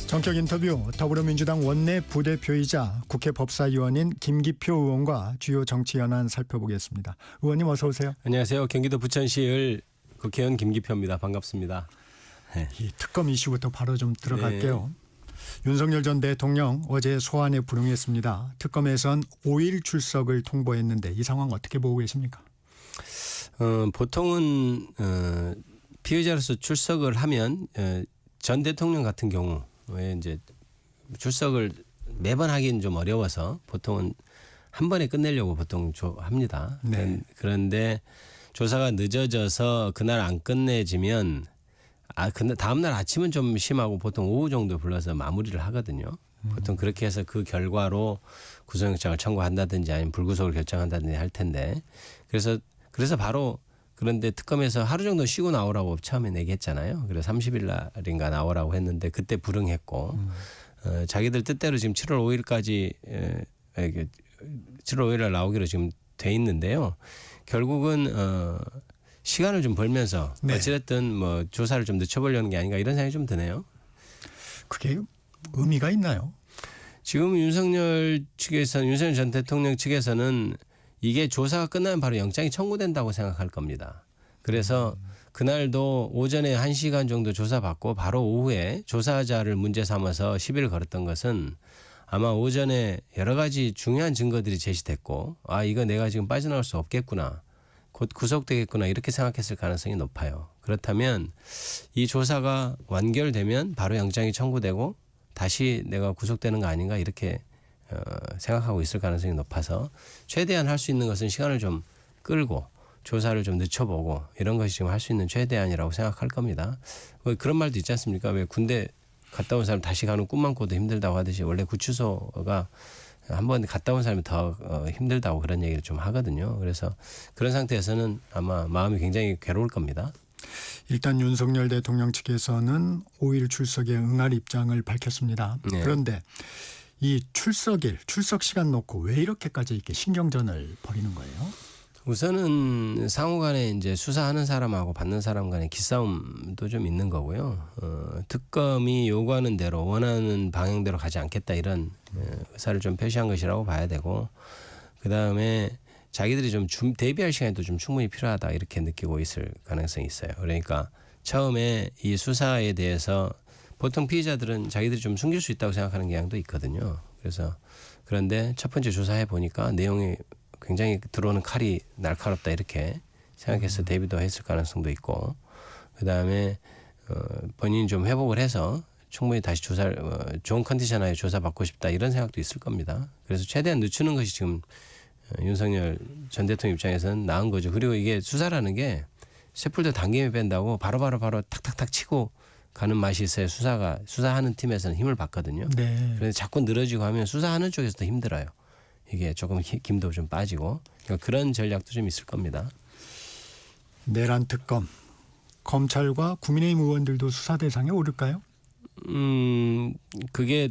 전격 인터뷰 더불어민주당 원내 부대표이자 국회 법사위원인 김기표 의원과 주요 정치 현안 살펴보겠습니다. 의원님 어서 오세요. 안녕하세요. 경기도 부천시을 국회의원 김기표입니다. 반갑습니다. 네. 이 특검 이슈부터 바로 좀 들어갈게요. 윤석열 전 대통령 어제 소환에 불응했습니다. 특검에선 5일 출석을 통보했는데 이 상황 어떻게 보고 계십니까? 보통은 피의자로서 출석을 하면 전 대통령 같은 경우에 이제 출석을 매번 하기는 좀 어려워서 보통은 한 번에 끝내려고 보통 합니다. 네. 그런데 조사가 늦어져서 그날 안 끝내지면 근데 다음 날 아침은 좀 심하고 보통 오후 정도 불러서 마무리를 하거든요. 보통 그렇게 해서 그 결과로 구속영장을 청구한다든지 아니면 불구속을 결정한다든지 할 텐데 그래서 바로 그런데 특검에서 하루 정도 쉬고 나오라고 처음에 얘기했잖아요. 그래서 30일 날인가 나오라고 했는데 그때 불응했고 자기들 뜻대로 지금 7월 5일까지 7월 5일 날 나오기로 지금 돼 있는데요. 결국은 시간을 좀 벌면서 네. 어찌됐든 뭐 조사를 좀 늦춰보려는 게 아닌가 이런 생각이 좀 드네요. 그게 의미가 있나요? 지금 윤석열 전 대통령 측에서는 이게 조사가 끝나면 바로 영장이 청구된다고 생각할 겁니다. 그래서 그날도 오전에 1시간 정도 조사받고 바로 오후에 조사자를 문제 삼아서 시비를 걸었던 것은 아마 오전에 여러 가지 중요한 증거들이 제시됐고 이거 내가 지금 빠져나올 수 없겠구나. 곧 구속되겠구나 이렇게 생각했을 가능성이 높아요. 그렇다면 이 조사가 완결되면 바로 영장이 청구되고 다시 내가 구속되는 거 아닌가 이렇게 생각하고 있을 가능성이 높아서 최대한 할 수 있는 것은 시간을 좀 끌고 조사를 좀 늦춰보고 이런 것이 지금 할 수 있는 최대한이라고 생각할 겁니다. 그런 말도 있지 않습니까? 왜 군대 갔다 온 사람 다시 가는 꿈만 꿔도 힘들다고 하듯이 원래 구치소가 한번 갔다 온 사람이 더 힘들다고 그런 얘기를 좀 하거든요. 그래서 그런 상태에서는 아마 마음이 굉장히 괴로울 겁니다. 일단 윤석열 대통령 측에서는 5일 출석에 응할 입장을 밝혔습니다. 네. 그런데 이 출석일, 출석 시간 놓고 왜 이렇게까지 이렇게 신경전을 벌이는 거예요? 우선은 상호간에 이제 수사하는 사람하고 받는 사람 간의 기싸움도 좀 있는 거고요. 특검이 요구하는 대로 원하는 방향대로 가지 않겠다 이런 의사를 좀 표시한 것이라고 봐야 되고 그다음에 자기들이 좀 대비할 시간도 좀 충분히 필요하다 이렇게 느끼고 있을 가능성이 있어요. 그러니까 처음에 이 수사에 대해서 보통 피의자들은 자기들이 좀 숨길 수 있다고 생각하는 경향도 있거든요. 그런데 첫 번째 조사해 보니까 내용이 굉장히 들어오는 칼이 날카롭다 이렇게 생각해서 대비도 했을 가능성도 있고 그다음에 본인이 좀 회복을 해서 충분히 다시 조사를 좋은 컨디션 하에 조사받고 싶다 이런 생각도 있을 겁니다. 그래서 최대한 늦추는 것이 지금 윤석열 전 대통령 입장에서는 나은 거죠. 그리고 이게 수사라는 게 쇠풀도 당김에 뺀다고 바로 탁탁탁 치고 가는 맛이 있어요. 수사하는 팀에서는 힘을 받거든요. 네. 그래서 자꾸 늘어지고 하면 수사하는 쪽에서도 힘들어요. 이게 조금 힘도 좀 빠지고 그러니까 그런 전략도 좀 있을 겁니다. 내란 특검, 검찰과 국민의힘 의원들도 수사 대상에 오를까요? 그게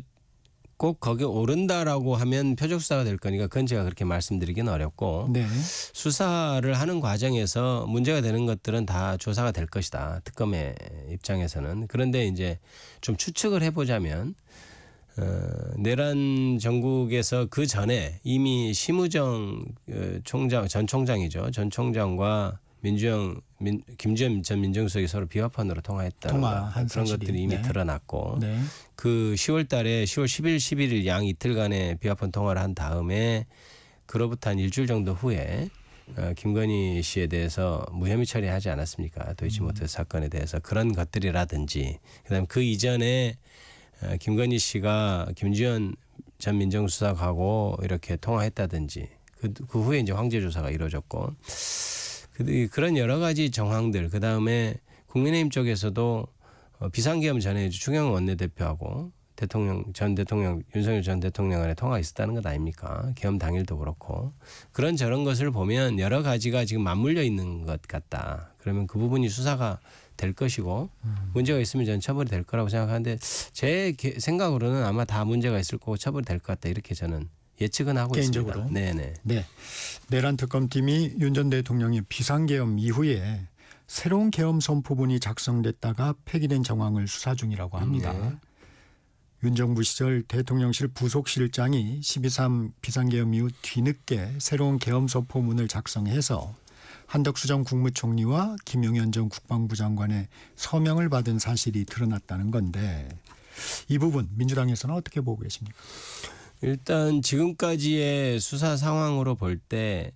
꼭 거기에 오른다라고 하면 표적 수사가 될 거니까 그건 제가 그렇게 말씀드리기는 어렵고 네. 수사를 하는 과정에서 문제가 되는 것들은 다 조사가 될 것이다. 특검의 입장에서는. 그런데 이제 좀 추측을 해보자면 내란 전국에서 그 전에 이미 심우정 전 총장과 김주현 전 민정수석이 서로 비화폰으로 통화했다는 그런 사실이. 것들이 이미 드러났고 네. 그 10월 달에 10월 10일, 11일 양 이틀간의 비화폰 통화를 한 다음에 그로부터 한 일주일 정도 후에 김건희 씨에 대해서 무혐의 처리하지 않았습니까? 도이치모터 사건에 대해서 그런 것들이라든지 그다음에 그 이전에 김건희 씨가 김주현 전 민정수석하고 이렇게 통화했다든지 그 후에 이제 황제 조사가 이루어졌고 그런 여러 가지 정황들 그다음에 국민의힘 쪽에서도 비상계엄 전에 추경호 원내대표하고 윤석열 전 대통령 간에 통화가 있었다는 것 아닙니까? 계엄 당일도 그렇고 그런 저런 것을 보면 여러 가지가 지금 맞물려 있는 것 같다. 그러면 그 부분이 수사가 될 것이고 문제가 있으면 저는 처벌이 될 거라고 생각하는데 제 생각으로는 아마 다 문제가 있을 거고 처벌이 될 것 같다 이렇게 저는 예측은 하고 개인적으로. 있습니다. 네네. 네. 내란 특검팀이 윤 전 대통령이 비상계엄 이후에 새로운 계엄 선포문이 작성됐다가 폐기된 정황을 수사 중이라고 합니다. 윤 정부 시절 대통령실 부속실장이 12.3 비상계엄 이후 뒤늦게 새로운 계엄 선포문을 작성해서 한덕수 전 국무총리와 김용현 전 국방부 장관의 서명을 받은 사실이 드러났다는 건데 이 부분 민주당에서는 어떻게 보고 계십니까? 일단 지금까지의 수사 상황으로 볼 때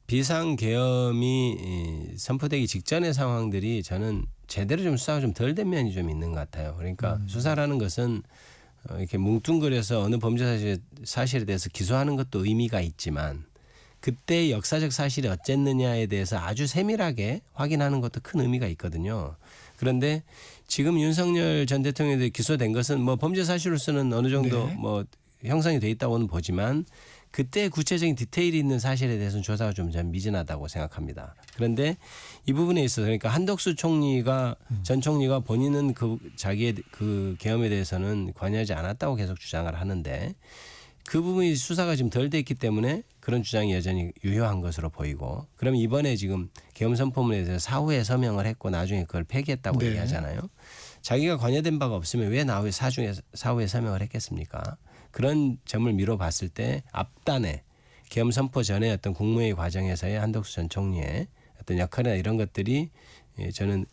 비상계엄이 선포되기 직전의 상황들이 저는 제대로 좀 수사가 좀 덜 된 면이 좀 있는 것 같아요. 그러니까 수사라는 것은 이렇게 뭉뚱그려서 어느 범죄 사실에 대해서 기소하는 것도 의미가 있지만 그때 역사적 사실이 어쨌느냐에 대해서 아주 세밀하게 확인하는 것도 큰 의미가 있거든요. 그런데 지금 윤석열 전 대통령이 기소된 것은 뭐 범죄 사실로서는 어느 정도 네. 뭐 형성이 돼 있다고는 보지만 그때 구체적인 디테일이 있는 사실에 대해서는 조사가 좀 미진하다고 생각합니다. 그런데 이 부분에 있어서 그러니까 한덕수 총리가 전 총리가 본인은 그 자기의 그 계엄에 대해서는 관여하지 않았다고 계속 주장을 하는데 그 부분이 수사가 지금 덜 돼 있기 때문에 그런 주장이 여전히 유효한 것으로 보이고 그럼 이번에 지금 계엄 선포문에 대해서 사후에 서명을 했고 나중에 그걸 폐기했다고 네. 얘기하잖아요. 자기가 관여된 바가 없으면 왜 사후에 서명을 했겠습니까? 그런 점을 미뤄봤을 때 앞단에 계엄 선포 전에 어떤 국무회의 과정에서의 한덕수 전 총리의 어떤 역할이나 이런 것들이 저는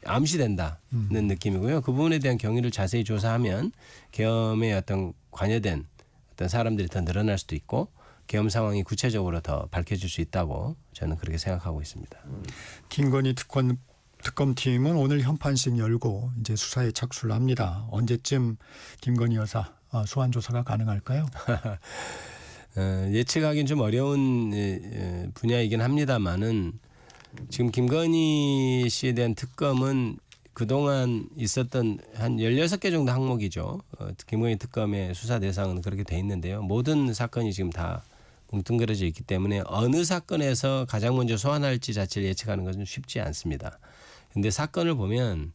암시된다는 느낌이고요. 그 부분에 대한 경위를 자세히 조사하면 계엄에 어떤 관여된 어떤 사람들이 더 늘어날 수도 있고 계엄 상황이 구체적으로 더 밝혀질 수 있다고 저는 그렇게 생각하고 있습니다. 김건희 특검팀은 오늘 현판식 열고 이제 수사에 착수를 합니다. 언제쯤 김건희 여사 소환 조사가 가능할까요? 예측하기는 좀 어려운 분야이긴 합니다만은 지금 김건희 씨에 대한 특검은 그동안 있었던 한 16개 정도 항목이죠. 김건희 특검의 수사 대상은 그렇게 돼 있는데요. 모든 사건이 지금 다 뭉뚱그려져 있기 때문에 어느 사건에서 가장 먼저 소환할지 자체를 예측하는 것은 쉽지 않습니다. 그런데 사건을 보면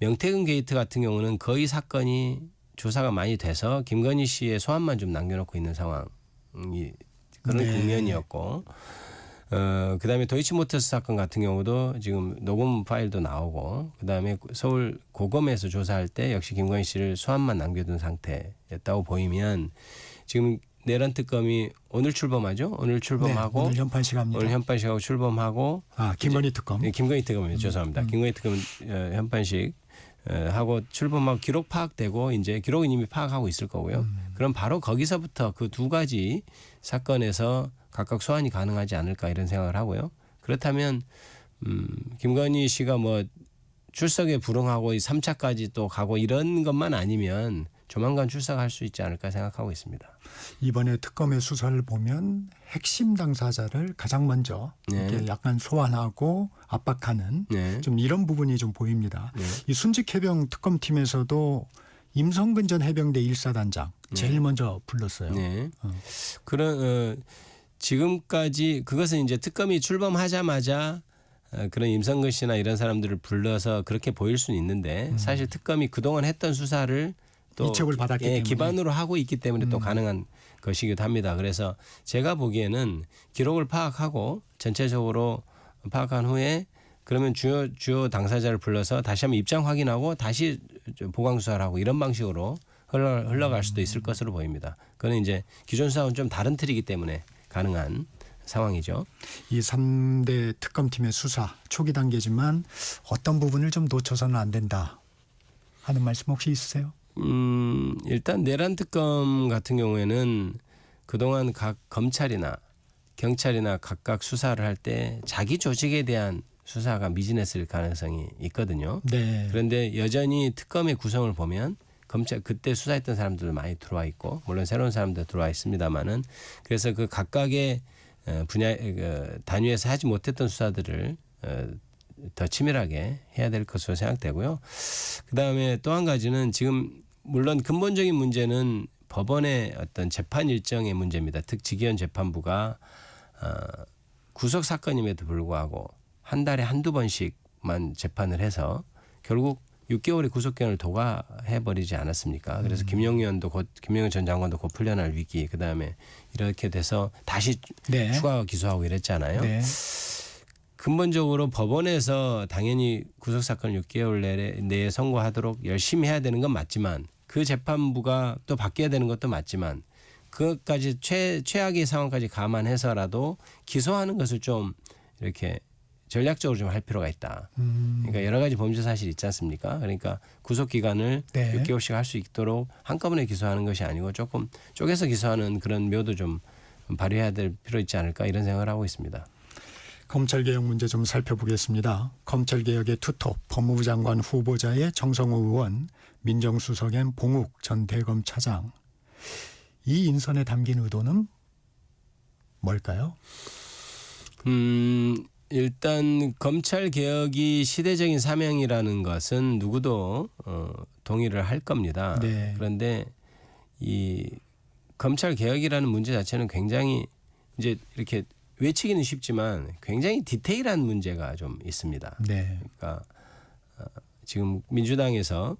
명태균 게이트 같은 경우는 거의 사건이 조사가 많이 돼서 김건희 씨의 소환만 좀 남겨놓고 있는 상황이 그런 네. 국면이었고 그다음에 도이치모터스 사건 같은 경우도 지금 녹음 파일도 나오고 그다음에 서울 고검에서 조사할 때 역시 김건희 씨를 소환만 남겨둔 상태였다고 보이면 지금 내란 특검이 오늘 출범하죠. 오늘 출범하고 네, 오늘 현판식 합니다. 오늘 현판식하고 출범하고 김건희 특검. 네, 김건희 특검이요. 죄송합니다. 김건희 특검 현판식 하고 출범하고 기록 파악되고 이제 기록은 이미 파악하고 있을 거고요. 그럼 바로 거기서부터 그 두 가지 사건에서 각각 소환이 가능하지 않을까 이런 생각을 하고요. 그렇다면 김건희 씨가 뭐 출석에 불응하고 3차까지 또 가고 이런 것만 아니면 조만간 출석할 수 있지 않을까 생각하고 있습니다. 이번에 특검의 수사를 보면 핵심 당사자를 가장 먼저 네. 이렇게 약간 소환하고 압박하는 네. 좀 이런 부분이 좀 보입니다. 네. 이 순직해병 특검팀에서도 임성근 전 해병대 1사단장 제일 먼저 불렀어요. 네. 그런 지금까지 그것은 이제 특검이 출범하자마자 그런 임성근 씨나 이런 사람들을 불러서 그렇게 보일 수는 있는데 사실 특검이 그동안 했던 수사를 또 이첩을 받았기 때문에. 기반으로 하고 있기 때문에 또 가능한 것이기도 합니다. 그래서 제가 보기에는 기록을 파악하고 전체적으로 파악한 후에 그러면 주요 당사자를 불러서 다시 한번 입장 확인하고 다시 보강 수사를 하고 이런 방식으로 흘러갈 수도 있을 것으로 보입니다. 그건 이제 기존 수사와는 좀 다른 틀이기 때문에 가능한 상황이죠. 이 3대 특검팀의 수사 초기 단계지만 어떤 부분을 좀 놓쳐서는 안 된다 하는 말씀 혹시 있으세요? 일단 내란 특검 같은 경우에는 그동안 각 검찰이나 경찰이나 각각 수사를 할 때 자기 조직에 대한 수사가 미진했을 가능성이 있거든요. 네. 그런데 여전히 특검의 구성을 보면 검찰 그때 수사했던 사람들도 많이 들어와 있고 물론 새로운 사람도 들어와 있습니다만은 그래서 그 각각의 분야 단위에서 하지 못했던 수사들을 더 치밀하게 해야 될 것으로 생각되고요. 그다음에 또 한 가지는 지금 물론 근본적인 문제는 법원의 어떤 재판 일정의 문제입니다. 특직위원 재판부가 구속 사건임에도 불구하고 한 달에 한두 번씩만 재판을 해서 결국 6개월의 구속기간을 도과해버리지 않았습니까? 그래서 김용현 전 장관도 곧 풀려날 위기 그다음에 이렇게 돼서 다시 네. 추가 기소하고 이랬잖아요. 네. 근본적으로 법원에서 당연히 구속사건을 6개월 내에 선고하도록 열심히 해야 되는 건 맞지만 그 재판부가 또 바뀌어야 되는 것도 맞지만 그것까지 최악의 상황까지 감안해서라도 기소하는 것을 좀 이렇게 전략적으로 좀 할 필요가 있다. 그러니까 여러 가지 범죄 사실이 있지 않습니까? 그러니까 구속 기간을 네. 6개월씩 할 수 있도록 한꺼번에 기소하는 것이 아니고 조금 쪼개서 기소하는 그런 묘도 좀 발휘해야 될 필요 있지 않을까 이런 생각을 하고 있습니다. 검찰개혁 문제 좀 살펴보겠습니다. 검찰개혁의 투톱 법무부 장관 후보자의 정성호 의원, 민정수석엔 봉욱 전 대검차장. 이 인선에 담긴 의도는 뭘까요? 일단 검찰 개혁이 시대적인 사명이라는 것은 누구도 동의를 할 겁니다. 네. 그런데 이 검찰 개혁이라는 문제 자체는 굉장히 이제 이렇게 외치기는 쉽지만 굉장히 디테일한 문제가 좀 있습니다. 네. 그러니까 지금 민주당에서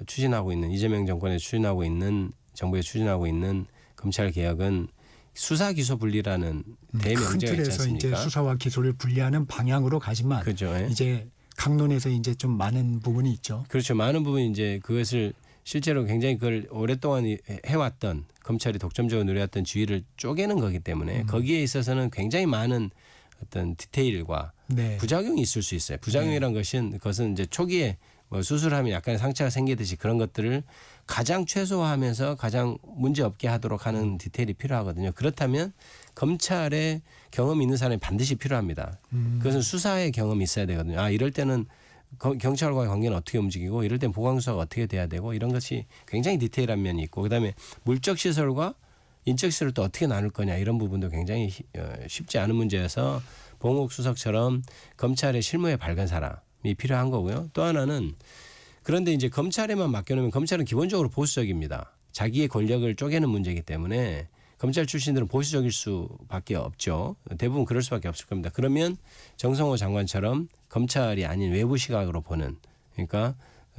추진하고 있는 이재명 정권에서 추진하고 있는 정부에서 추진하고 있는 검찰 개혁은 수사 기소 분리라는 큰 대명제가 있지 틀에서 이제 않습니까? 수사와 기소를 분리하는 방향으로 가지만 그죠. 예. 이제 강론에서 이제 좀 많은 부분이 있죠. 그렇죠. 많은 부분이 이제 그것을 실제로 굉장히 그걸 오랫동안 해왔던 검찰이 독점적으로 누려왔던 지위를 쪼개는 거기 때문에 거기에 있어서는 굉장히 많은 어떤 디테일과 네. 부작용이 있을 수 있어요. 부작용이란 것은 이제 초기에 뭐 수술하면 약간의 상처가 생기듯이 그런 것들을 가장 최소화하면서 가장 문제 없게 하도록 하는 디테일이 필요하거든요. 그렇다면 검찰에 경험이 있는 사람이 반드시 필요합니다. 그것은 수사의 경험이 있어야 되거든요. 아 이럴 때는 경찰과의 관계는 어떻게 움직이고 이럴 때는 보강수사가 어떻게 돼야 되고 이런 것이 굉장히 디테일한 면이 있고 그다음에 물적 시설과 인적 시설을 또 어떻게 나눌 거냐 이런 부분도 굉장히 쉽지 않은 문제여서 봉욱 수석처럼 검찰의 실무에 밝은 사람이 필요한 거고요. 또 하나는 그런데 이제 검찰에만 맡겨놓으면 검찰은 기본적으로 보수적입니다. 자기의 권력을 쪼개는 문제이기 때문에 검찰 출신들은 보수적일 수밖에 없죠. 대부분 그럴 수밖에 없을 겁니다. 그러면 정성호 장관처럼 검찰이 아닌 외부 시각으로 보는 그러니까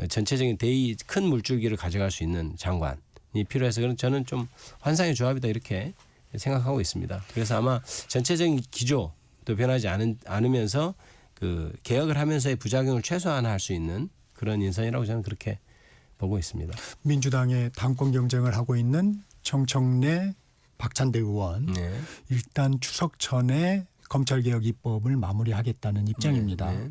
전체적인 큰 물줄기를 가져갈 수 있는 장관이 필요해서 그런 저는 좀 환상의 조합이다 이렇게 생각하고 있습니다. 그래서 아마 전체적인 기조도 변하지 않으면서 그 개혁을 하면서의 부작용을 최소화할 수 있는 그런 인선이라고 저는 그렇게 보고 있습니다. 민주당의 당권 경쟁을 하고 있는 정청래 박찬대 의원 네. 일단 추석 전에 검찰개혁 입법을 마무리하겠다는 입장입니다. 네.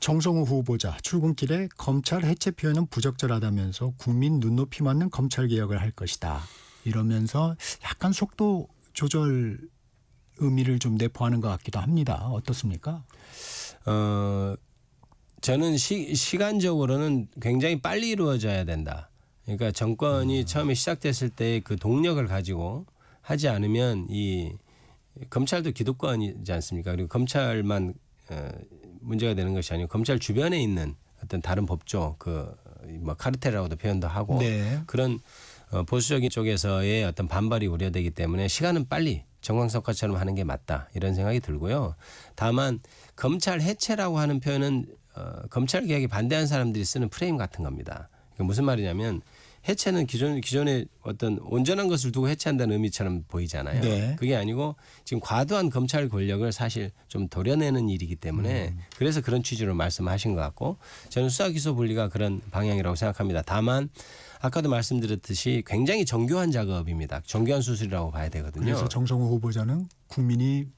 정성호 후보자 출근길에 검찰 해체 표현은 부적절하다면서 국민 눈높이 맞는 검찰개혁을 할 것이다. 이러면서 약간 속도 조절 의미를 좀 내포하는 것 같기도 합니다. 어떻습니까? 저는 시간적으로는 굉장히 빨리 이루어져야 된다. 그러니까 정권이 처음에 시작됐을 때 그 동력을 가지고 하지 않으면 이 검찰도 기득권이지 않습니까? 그리고 검찰만 문제가 되는 것이 아니고 검찰 주변에 있는 어떤 다른 법조 뭐 카르텔이라고도 표현도 하고 네. 그런 보수적인 쪽에서의 어떤 반발이 우려되기 때문에 시간은 빨리 정광석화처럼 하는 게 맞다 이런 생각이 들고요. 다만 검찰 해체라고 하는 표현은 검찰 개혁에 반대하는 사람들이 쓰는 프레임 같은 겁니다. 그러니까 무슨 말이냐면 해체는 기존의 어떤 온전한 것을 두고 해체한다는 의미처럼 보이잖아요. 네. 그게 아니고 지금 과도한 검찰 권력을 사실 좀 도려내는 일이기 때문에 그래서 그런 취지로 말씀하신 것 같고 저는 수사기소 분리가 그런 방향이라고 생각합니다. 다만 아까도 말씀드렸듯이 굉장히 정교한 작업입니다. 정교한 수술이라고 봐야 되거든요. 그래서 정성호 후보자는 국민이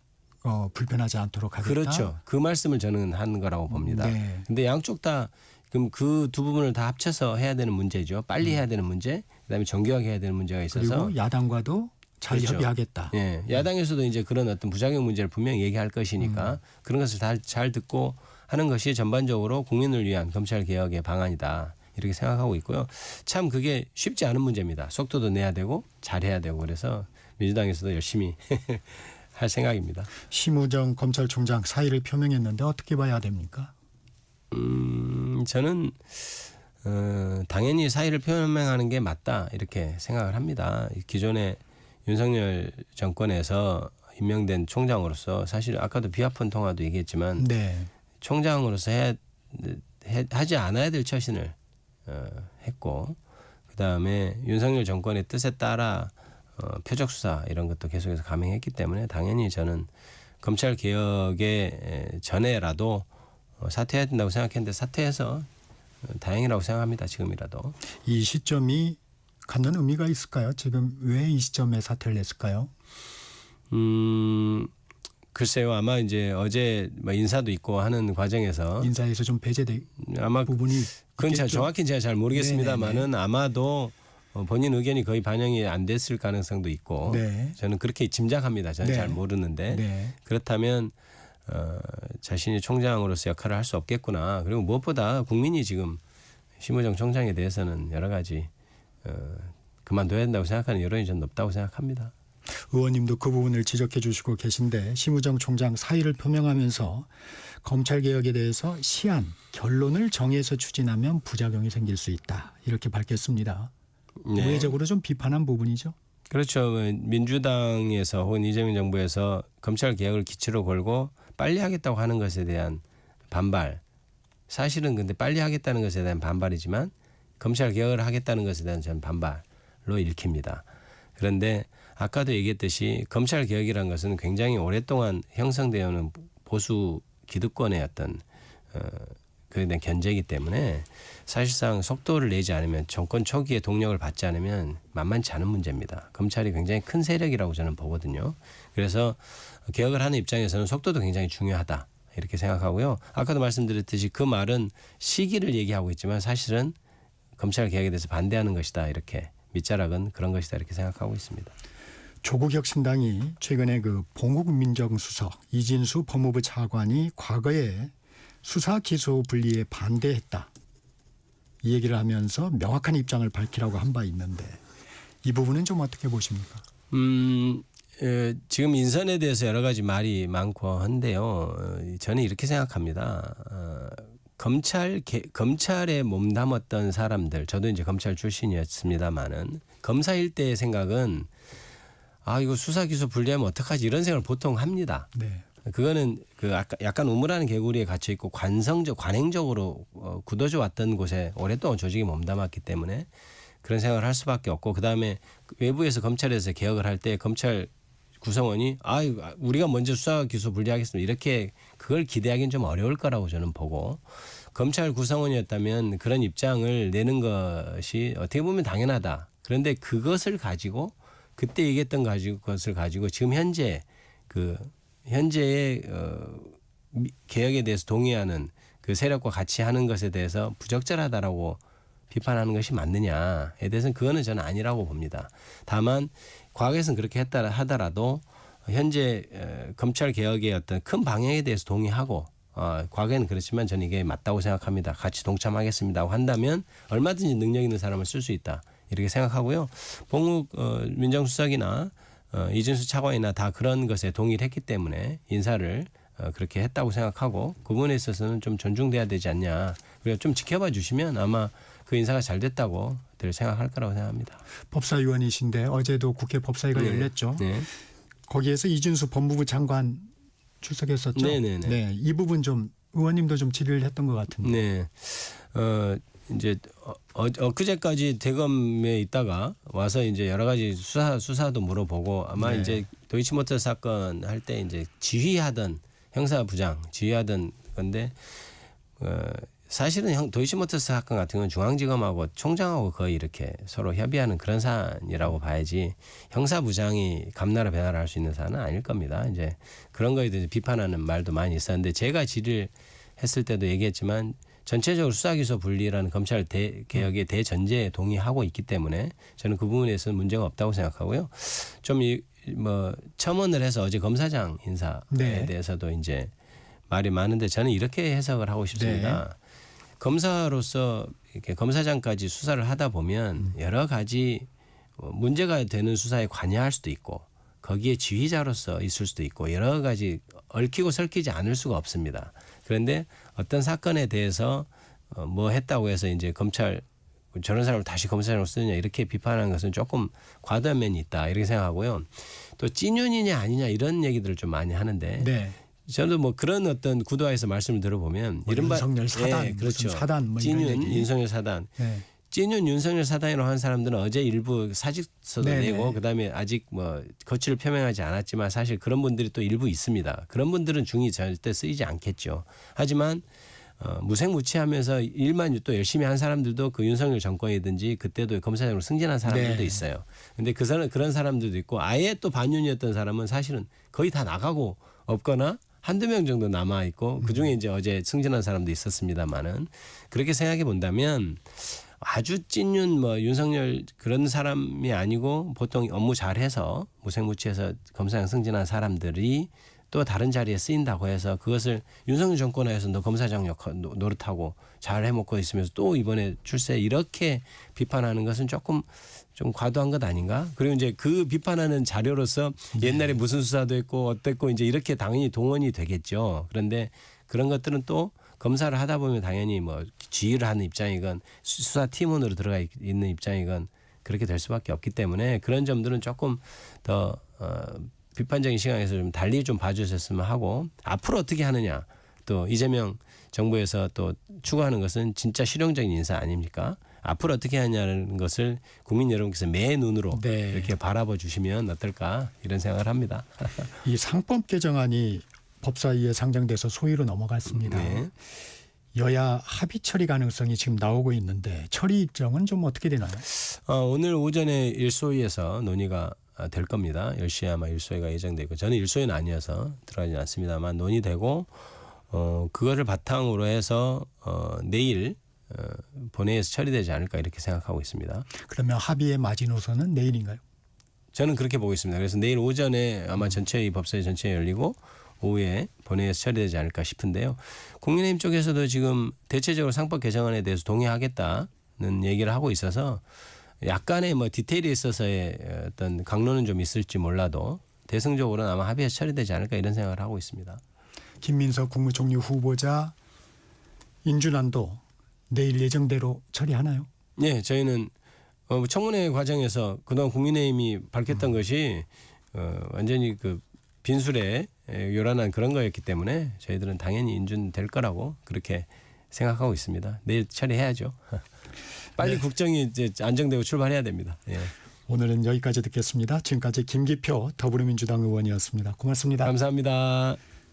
불편하지 않도록 하겠다. 그렇죠. 그 말씀을 저는 한 거라고 봅니다. 네. 근데 양쪽 다 그럼 그 두 부분을 다 합쳐서 해야 되는 문제죠. 빨리 해야 되는 문제, 그다음에 정교하게 해야 되는 문제가 있어서 그리고 야당과도 잘 그렇죠. 협의하겠다. 예, 야당에서도 이제 그런 어떤 부작용 문제를 분명히 얘기할 것이니까 그런 것을 잘 듣고 하는 것이 전반적으로 국민을 위한 검찰 개혁의 방안이다. 이렇게 생각하고 있고요. 참 그게 쉽지 않은 문제입니다. 속도도 내야 되고 잘해야 되고 그래서 민주당에서도 열심히 할 생각입니다. 심우정 검찰총장 사의를 표명했는데 어떻게 봐야 됩니까? 저는 당연히 사의를 표명하는 게 맞다 이렇게 생각을 합니다. 기존에 윤석열 정권에서 임명된 총장으로서 사실 아까도 비아폰 통화도 얘기했지만 네. 총장으로서 하지 않아야 될 처신을 했고 그다음에 윤석열 정권의 뜻에 따라 표적 수사 이런 것도 계속해서 감행했기 때문에 당연히 저는 검찰 개혁의 전에라도 사퇴해야 된다고 생각했는데 사퇴해서 다행이라고 생각합니다. 지금이라도. 이 시점이 갖는 의미가 있을까요? 지금 왜 이 시점에 사퇴를 했을까요? 글쎄요. 아마 이제 어제 뭐 인사도 있고 하는 과정에서 인사에서 좀 배제된 아마 부분이 그건 있겠죠? 정확히 제가 잘 모르겠습니다만은 아마도 본인 의견이 거의 반영이 안 됐을 가능성도 있고 네. 저는 그렇게 짐작합니다. 저는 네. 잘 모르는데 네. 그렇다면 자신이 총장으로서 역할을 할 수 없겠구나. 그리고 무엇보다 국민이 지금 심우정 총장에 대해서는 여러 가지 그만둬야 된다고 생각하는 여론이 좀 높다고 생각합니다. 의원님도 그 부분을 지적해 주시고 계신데 심우정 총장 사의를 표명하면서 검찰개혁에 대해서 시한, 결론을 정해서 추진하면 부작용이 생길 수 있다. 이렇게 밝혔습니다. 네. 우회적으로 좀 비판한 부분이죠. 그렇죠. 민주당에서 혹은 이재명 정부에서 검찰 개혁을 기치로 걸고 빨리 하겠다고 하는 것에 대한 반발. 사실은 근데 빨리 하겠다는 것에 대한 반발이지만 검찰 개혁을 하겠다는 것에 대한 저는 반발로 읽힙니다. 그런데 아까도 얘기했듯이 검찰 개혁이라는 것은 굉장히 오랫동안 형성되어 오는 보수 기득권의 어떤 그에 대한 견제이기 때문에 사실상 속도를 내지 않으면 정권 초기에 동력을 받지 않으면 만만치 않은 문제입니다. 검찰이 굉장히 큰 세력이라고 저는 보거든요. 그래서 개혁을 하는 입장에서는 속도도 굉장히 중요하다 이렇게 생각하고요. 아까도 말씀드렸듯이 그 말은 시기를 얘기하고 있지만 사실은 검찰 개혁에 대해서 반대하는 것이다 이렇게 밑자락은 그런 것이다 이렇게 생각하고 있습니다. 조국혁신당이 최근에 그 봉국민정수석 이진수 법무부 차관이 과거에 수사 기소 분리에 반대했다. 이 얘기를 하면서 명확한 입장을 밝히라고 한 바 있는데 이 부분은 좀 어떻게 보십니까? 지금 인선에 대해서 여러 가지 말이 많고 한데요. 저는 이렇게 생각합니다. 검찰에 몸담았던 사람들, 저도 이제 검찰 출신이었습니다만은 검사일 때의 생각은 이거 수사 기소 분리하면 어떡하지 이런 생각을 보통 합니다. 네. 그거는 그 약간 우물하는 개구리에 갇혀 있고 관행적으로 굳어져 왔던 곳에 오랫동안 조직이 몸담았기 때문에 그런 생각을 할 수밖에 없고 그다음에 외부에서 검찰에서 개혁을 할 때 검찰 구성원이 우리가 먼저 수사 기소 분리하겠습니다. 이렇게 그걸 기대하기는 좀 어려울 거라고 저는 보고 검찰 구성원이었다면 그런 입장을 내는 것이 어떻게 보면 당연하다. 그런데 그것을 가지고 그때 얘기했던 것을 가지고 지금 현재의 개혁에 대해서 동의하는 그 세력과 같이 하는 것에 대해서 부적절하다라고 비판하는 것이 맞느냐에 대해서는 그거는 저는 아니라고 봅니다. 다만 과거에서는 그렇게 했다 하더라도 현재 검찰 개혁의 어떤 큰 방향에 대해서 동의하고 과거에는 그렇지만 저는 이게 맞다고 생각합니다. 같이 동참하겠습니다 하고 한다면 얼마든지 능력 있는 사람을 쓸 수 있다. 이렇게 생각하고요. 봉욱 민정수석이나 이진수 차관이나 다 그런 것에 동의를 했기 때문에 인사를 그렇게 했다고 생각하고 그 부분에 있어서는 좀 존중돼야 되지 않냐. 그리고 좀 지켜봐 주시면 아마 그 인사가 잘 됐다고 들 생각할 거라고 생각합니다. 법사위원이신데 어제도 국회 법사위가 열렸죠. 네. 거기에서 이준수 법무부 장관 출석했었죠. 네네네. 네, 이 부분 좀 의원님도 좀 질의를 했던 것 같은데. 네. 이제 엊그제까지 대검에 있다가 와서 이제 여러 가지 수사도 물어보고 아마 네. 이제 도이치모터 사건 할 때 이제 지휘하던 형사부장 지휘하던 건데 사실은 도이치모터스 사건 같은 경우는 중앙지검하고 총장하고 거의 이렇게 서로 협의하는 그런 사안이라고 봐야지 형사부장이 감나라 배나라 할 수 있는 사안은 아닐 겁니다. 이제 그런 거에 대해서 비판하는 말도 많이 있었는데 제가 질의를 했을 때도 얘기했지만 전체적으로 수사기소 분리라는 검찰 개혁의 대전제에 동의하고 있기 때문에 저는 그 부분에서는 문제가 없다고 생각하고요. 좀 첨언을 해서 어제 검사장 인사에 네. 대해서도 이제 말이 많은데 저는 이렇게 해석을 하고 싶습니다. 네. 검사로서 이렇게 검사장까지 수사를 하다 보면 여러 가지 문제가 되는 수사에 관여할 수도 있고 거기에 지휘자로서 있을 수도 있고 여러 가지 얽히고 설키지 않을 수가 없습니다. 그런데 어떤 사건에 대해서 뭐 했다고 해서 이제 검찰 저런 사람을 다시 검사장으로 쓰느냐 이렇게 비판하는 것은 조금 과도한 면이 있다 이렇게 생각하고요. 또 찐윤이냐 아니냐 이런 얘기들을 좀 많이 하는데 네. 저는 뭐 그런 어떤 구도에서 말씀을 들어보면 이른바 윤석열 사단, 네, 그렇죠. 무슨 사단 뭐 이런 찐윤 얘기. 윤석열 사단. 네. 찐윤 윤석열 사단이라고 한 사람들은 어제 일부 사직서도 네네. 내고 그다음에 아직 뭐 거취를 표명하지 않았지만 사실 그런 분들이 또 일부 있습니다. 그런 분들은 중이 절대 쓰이지 않겠죠. 하지만 무색무취하면서 일만 또 열심히 한 사람들도 그 윤석열 정권이든지 그때도 검사장으로 승진한 사람들도 네. 있어요. 근데 그런 사람들도 있고 아예 또 반윤이었던 사람은 사실은 거의 다 나가고 없거나 한두 명 정도 남아 있고 그중에 이제 어제 승진한 사람도 있었습니다만은 그렇게 생각해 본다면 아주 찐윤 뭐 윤석열 그런 사람이 아니고 보통 업무 잘해서 무색무취해서 검사장 승진한 사람들이 또 다른 자리에 쓰인다고 해서 그것을 윤석열 정권 하에서 너 검사장 역할 노릇하고 잘 해먹고 있으면서 또 이번에 출세 이렇게 비판하는 것은 조금 좀 과도한 것 아닌가? 그리고 이제 그 비판하는 자료로서 옛날에 무슨 수사도 했고 어땠고 이제 이렇게 당연히 동원이 되겠죠. 그런데 그런 것들은 또 검사를 하다 보면 당연히 뭐 지휘를 하는 입장이건 수사 팀원으로 들어가 있는 입장이건 그렇게 될 수밖에 없기 때문에 그런 점들은 조금 더 비판적인 시각에서 좀 달리 좀 봐주셨으면 하고 앞으로 어떻게 하느냐 또 이재명 정부에서 또 추구하는 것은 진짜 실용적인 인사 아닙니까? 앞으로 어떻게 하냐는 것을 국민 여러분께서 매 눈으로 네. 이렇게 바라봐 주시면 어떨까 이런 생각을 합니다. 이 상법 개정안이 법사위에 상정돼서 소위로 넘어갔습니다. 네. 여야 합의 처리 가능성이 지금 나오고 있는데 처리 일정은 좀 어떻게 되나요? 오늘 오전에 일소위에서 논의가 될 겁니다. 10시에 아마 일소위가 예정되고 저는 일소위는 아니어서 들어가지 않습니다만 논의되고 그거를 바탕으로 해서 내일 본회의에서 처리되지 않을까 이렇게 생각하고 있습니다. 그러면 합의의 마지노선은 내일인가요? 저는 그렇게 보고 있습니다. 그래서 내일 오전에 아마 전체의 법사위 전체회 열리고 오후에 본회의에서 처리되지 않을까 싶은데요. 국민의힘 쪽에서도 지금 대체적으로 상법 개정안에 대해서 동의하겠다는 얘기를 하고 있어서 약간의 뭐 디테일에 있어서의 어떤 강론은 좀 있을지 몰라도 대승적으로는 아마 합의해서 처리되지 않을까 이런 생각을 하고 있습니다. 김민석 국무총리 후보자 인준안도 내일 예정대로 처리하나요? 네, 저희는 청문회 과정에서 그동안 국민의힘이 밝혔던 것이 완전히 그 빈술에 요란한 그런 거였기 때문에 저희들은 당연히 인준될 거라고 그렇게 생각하고 있습니다. 내일 처리해야죠. 빨리 네. 국정이 이제 안정되고 출발해야 됩니다. 예. 오늘은 여기까지 듣겠습니다. 지금까지 김기표 더불어민주당 의원이었습니다. 고맙습니다. 감사합니다.